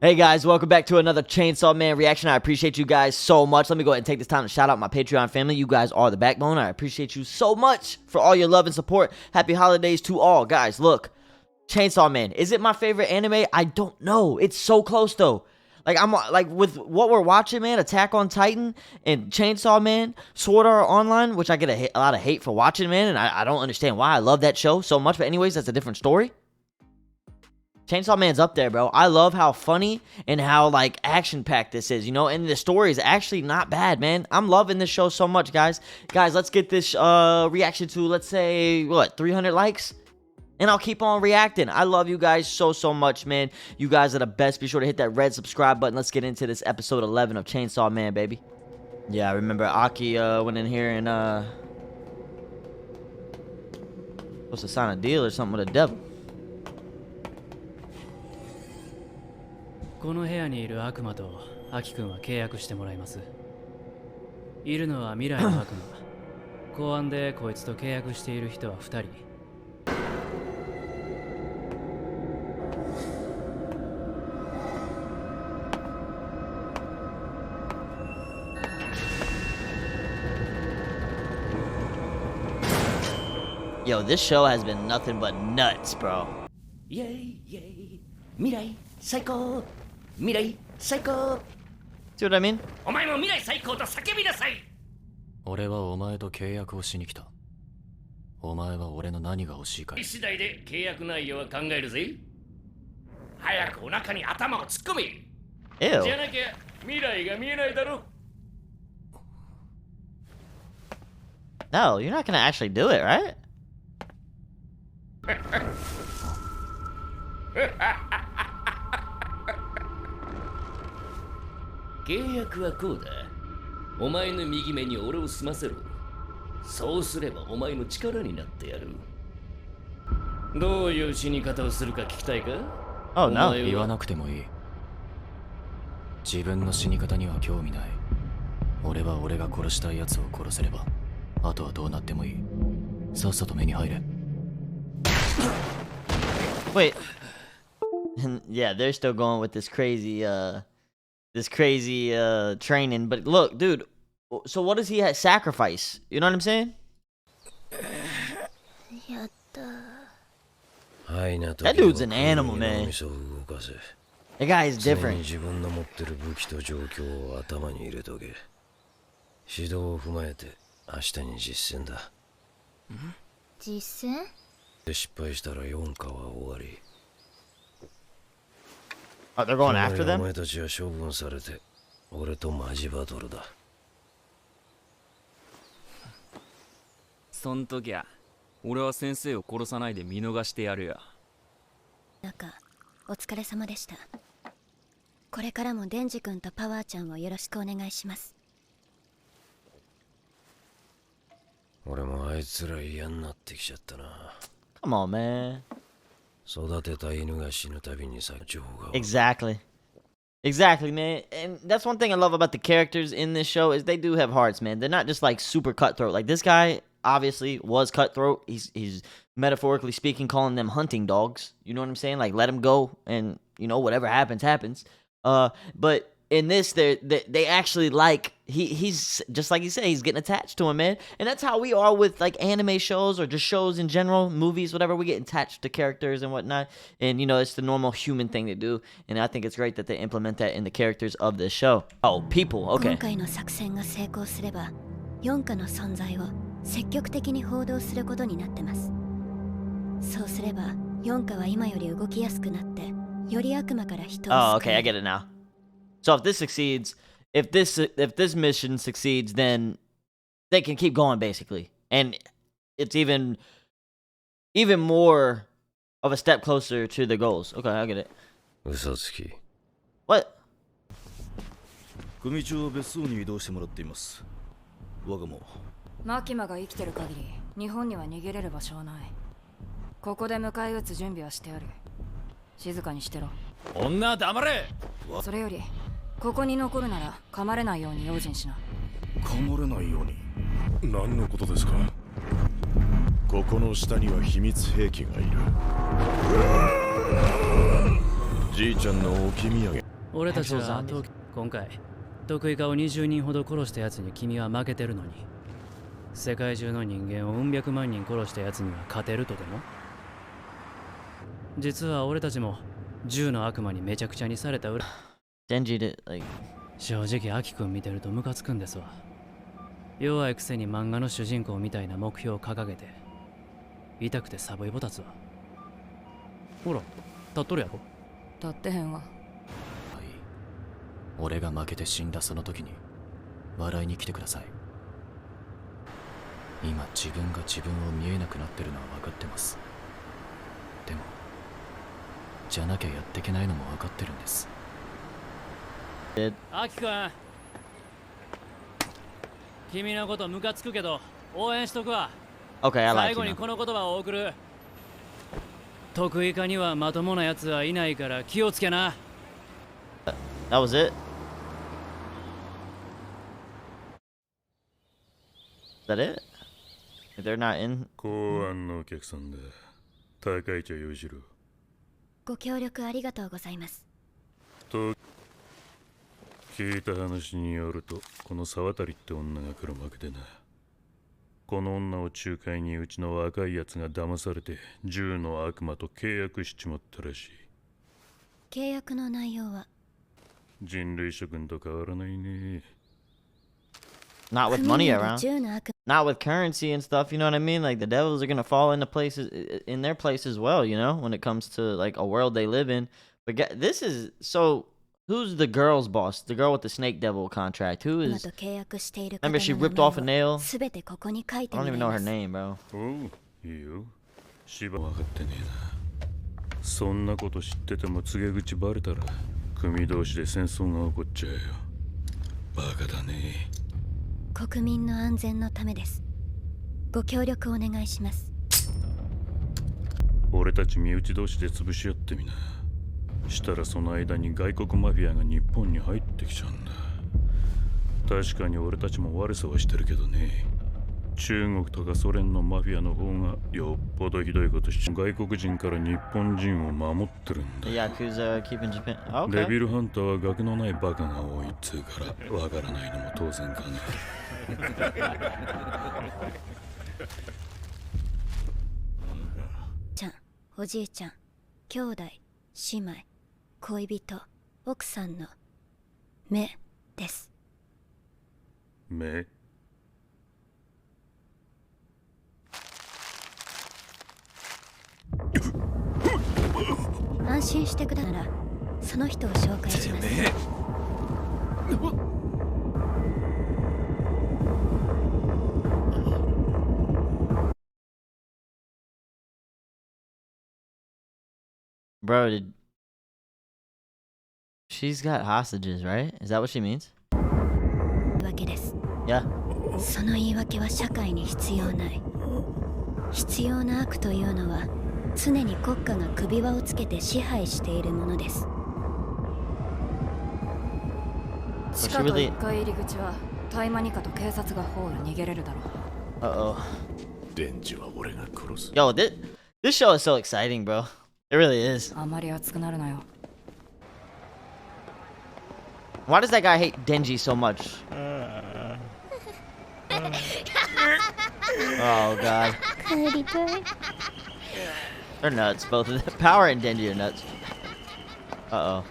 Hey guys, welcome back to another Chainsaw Man reaction. I appreciate you guys so much. Let me go ahead and take this time to shout out my Patreon family. You guys are the backbone. I appreciate you so much for all your love and support. Happy holidays to all. Guys, look, Chainsaw Man, is it my favorite anime? I don't know. It's so close though. I'm like with what we're watching, man, Attack on Titan and Chainsaw Man, Sword Art Online, which I get a lot of hate for watching, man, and I don't understand why. I love that show so much, but anyways, that's a different story. Chainsaw Man's up there, bro. I love how funny and how, like, action-packed this is, you know? And the story is actually not bad, man. I'm loving this show so much, guys. Guys, let's get this reaction to, let's say, what, 300 likes? And I'll keep on reacting. I love you guys so, so much, man. You guys are the best. Be sure to hit that red subscribe button. Let's get into this episode 11 of Chainsaw Man, baby. Yeah, I remember Aki went in here and, supposed to sign a deal or something with the devil. この部屋にいる悪魔とアキ君は契約してもらいます。いるのは未来の悪魔。公安でこいつと契約している人は2人。Yo, this show has been nothing but nuts, bro. Yay, yay. 未来最高。未来最高。 See what I mean? お前も未来最高と叫びなさい。俺はお前と契約をしに来た。お前は俺の何が欲しいか。次第で契約内容は考えるぜ。早くお腹に頭を突っ込め。 Ew. じゃなきゃ未来が見えないだろ。 No, you're not gonna actually do it, right? 契約はこうだ。お前の右目に俺を済ませろ。そうすればお前の力になってやる。どういう死に方をするか聞きたいか？ Oh no. 言わなくてもいい。自分の死に方には興味ない。俺は俺が殺したい奴を殺せれば、あとはどうなってもいい。さっさと目に入れ。Wait. Yeah, they're still going with this crazy training, but look, dude, so what does he have sacrifice? You know what I'm saying? That dude's an animal, man. That guy is different. 自分の持ってる武器と状況を頭に入れとけ。指導を踏まえて明日に実践だ。実践？で失敗したら4課は終わり。 Oh, they're going after お them? 前たちは処分されて俺とマジバトルだ。そん時は俺は先生を殺さないで見逃してやるよ。なんかお疲れ様でした。これからもデンジ君とパワーちゃんをよろしくお願いします。俺もあいつら嫌になってきちゃったな。 Come on, man. 育てた犬が死ぬたびにさ、情報が。 Exactly. Exactly, man. And that's one thing I love about the characters in this show is they do have hearts, man. They're not just like super cutthroat. Like this guy obviously was cutthroat. He's metaphorically speaking calling them hunting dogs. You know what I'm saying? Like let him go and you know whatever happens happens. But in this they actually like he's just like you said, he's getting attached to him, man. And that's how we are with like anime shows or just shows in general, movies, whatever. We get attached to characters and whatnot. And you know, it's the normal human thing to do. And I think it's great that they implement that in the characters of this show. Oh, people. Okay. 今回の作戦が成功すれば、4課の存在を積極的に報道することになってます。そうすれば、4課は今より動きやすくなって、より悪魔から人を救う。 Oh, okay, I get it now. So if this succeeds, if this mission succeeds, then they can keep going basically, and it's even more of a step closer to the goals. Okay, I get it. 嘘つき。 What? 組長は別荘に移動してもらっています。我がも。マキマが生きてる限り、日本には逃げれる場所はない。ここで迎え撃つ準備はしてある。静かにしてろ。女黙れ。それより。ここに残るなら噛まれないように用心しな。噛まれないように。何のことですか？ここの下には秘密兵器がいる。じいちゃんの置き土産。俺たちは今回得意化を20人ほど殺したやつに君は負けてるのに、世界中の人間をうん百万人殺したやつには勝てるとでも？実は俺たちも銃の悪魔にめちゃくちゃにされた裏。Denji did like 正直アキ君見てるとムカつくんですわ。弱いくせに漫画の主人公みたいな目標を掲げて痛くてサボイボ立つわ。ほら立っとるやろ。立ってへんわ。俺が負けて死んだその時に笑いに来てください。今自分が自分を見えなくなってるのは分かってます。でもじゃなきゃやっていけないのも分かってるんです。アキ君、君のことムカつくけど応援しとくわ。 Okay, I 最 like 後 you に now. この言葉を送る。得意化にはまともなやつはいないから気をつけな。That was it? Is that it? If they're not in? 公安のお客さんだ。高市洋次郎。ご協力ありがとうございます。と聞いた話によると、この沢渡って女が黒幕でな。この女を仲介にうちの若いやつが騙されて銃の悪魔と契約しちまったらしい。契約の内容は人類諸君と変わらないね。 Not with money 組員 around. の銃の悪 Not with currency and stuff, you know what I mean? Like the devils are gonna fall into places in their place as well, you know, when it comes to like a world they live in. But this is so. Who's the girl's boss? The girl with the snake devil contract. Who 魔 is? と契約している方 Remember の she 名 ripped 前 off a nail. をすべてここに書いて I も don't らい even know ま her す。 name, bro. おう、いいよ。芝分かってねえな。そんなこと知ってても告げ口バレたら組同士で戦争が起こっちゃうよ。バカだね。国民の安全のためです。ご協力お願いします。俺たち身内同士で潰し合ってみな。したらその間に外国マフィアが日本に入ってきちゃうんだ。確かに俺たちも悪さはしてるけどね。中国とかソ連のマフィアの方がよっぽどひどいことしちゃう。外国人から日本人を守ってるんだ。 The Yakuza keeping Japan. デ Okay. ビルハンターは学のないバカが多いっつうからわからないのも当然かね。ちゃん、おじいちゃん、兄弟、姉妹、恋人、奥さんの目です。目安心してくださいならその人を紹介します。Bro, she's got hostages, right? Is that what she means? わけです。 Yeah. その言い訳は社会に必要ない。必要な悪というのは常に国家が首輪をつけて支配しているものです。地下と1階入り口は大麻ニカと警察がホール逃げれるだろう。Uh oh. デンジは俺が殺す。 Yo, this show is so exciting, bro. It really is. あまり熱くなるなよ。Why does that guy hate Denji so much? Oh god. They're nuts, both of them. Power and Denji are nuts. Uh oh.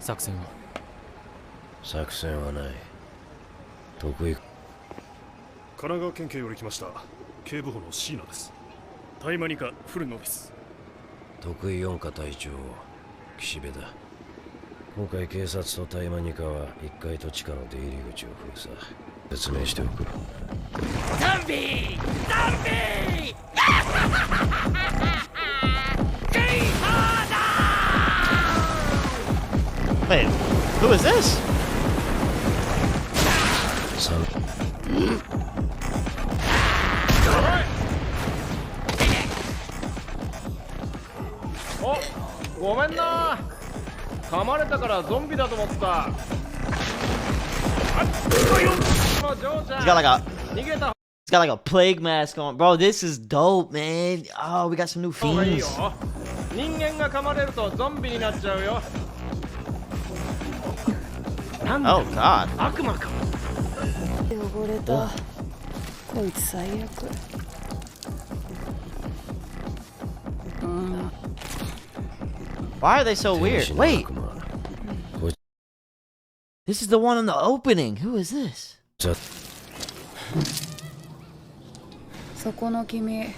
作戦は作戦はない。得意。神奈川県警より来ました。警部補の椎名です。大麻ニカ古野です。得意四課隊長岸辺だ。今回警察と大麻ニカは1階と地下の出入り口を封鎖。説明しておく。ザンビーザンビーWait, who is this? お、ごめんな。噛まれたからゾンビだと思った。He's got like a plague mask on. Bro, this is dope, man. Oh, we got some new fiends. 人間が噛まれるとゾンビになっちゃうよ。なんだ Oh God. 悪魔か。汚れた。こいつ最悪。Why are they so weird? Wait, this is the one in the opening. Who is this? そこの君、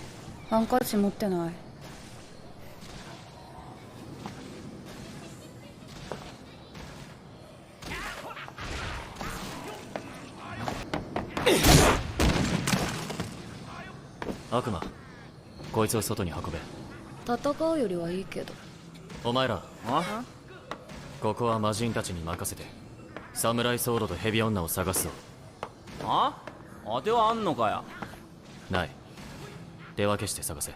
ハンカチ持ってない？悪魔、こいつを外に運べ。戦うよりはいいけど。お前ら、ここは魔人たちに任せてサムライソードとヘビ女を探すぞ。あ？当てはあんのかや？ない。手分けして探せ。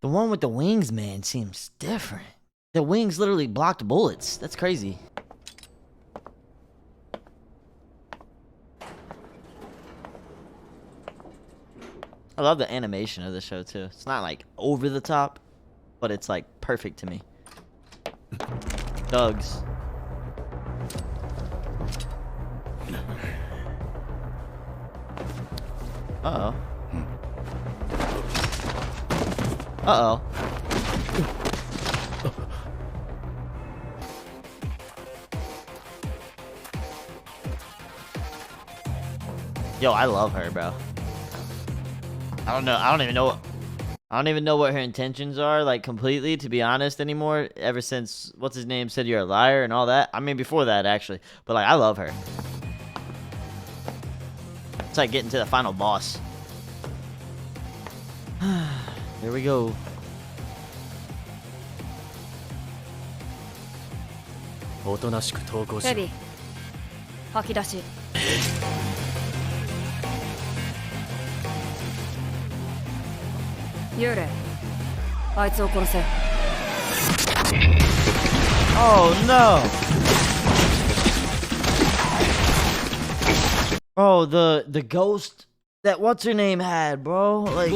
The one with the wings, man, seems different. The wings literally blocked bullets. That's crazy. I love the animation of the show too. It's not like over the top, but it's like perfect to me. Dogs. Uh-oh. Uh-oh. Yo, I love her, bro. I don't know. I don't even know what her intentions are, like, completely, to be honest, anymore. Ever since, what's his name, said you're a liar and all that. I mean, before that, actually. But, like, I love her. It's like getting to the final boss. Here we go. Heavy. 吐き出し。幽霊。あいつを殺せ。Oh no! Bro, the ghost that what's her name had, bro. Like,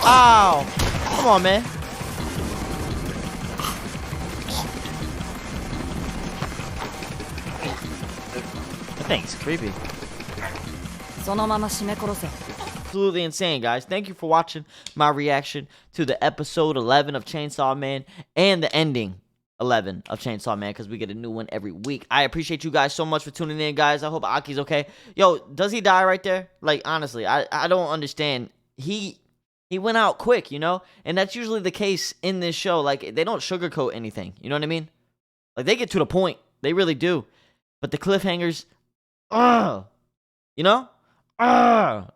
wow! Come on, man. That thing's creepy. そのまま締め殺せ。 Absolutely insane, guys. Thank you for watching my reaction to the episode 11 of Chainsaw Man and the ending 11 of Chainsaw Man, because we get a new one every week. I appreciate you guys so much for tuning in, guys. I hope Aki's okay. Yo, does he die right there? Like, honestly, I don't understand. He went out quick, you know? And that's usually the case in this show. Like, they don't sugarcoat anything. You know what I mean? Like, they get to the point. They really do. But the cliffhangers, you know?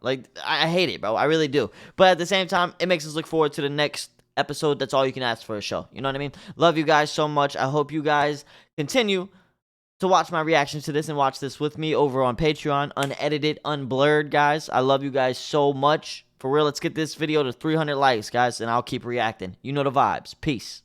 Like, I hate it, bro. I really do. But at the same time, it makes us look forward to the next episode. That's all you can ask for a show. You know what I mean? Love you guys so much. I hope you guys continue to watch my reactions to this and watch this with me over on Patreon. Unedited, unblurred, guys. I love you guys so much. For real, let's get this video to 300 likes, guys, and I'll keep reacting. You know the vibes. Peace.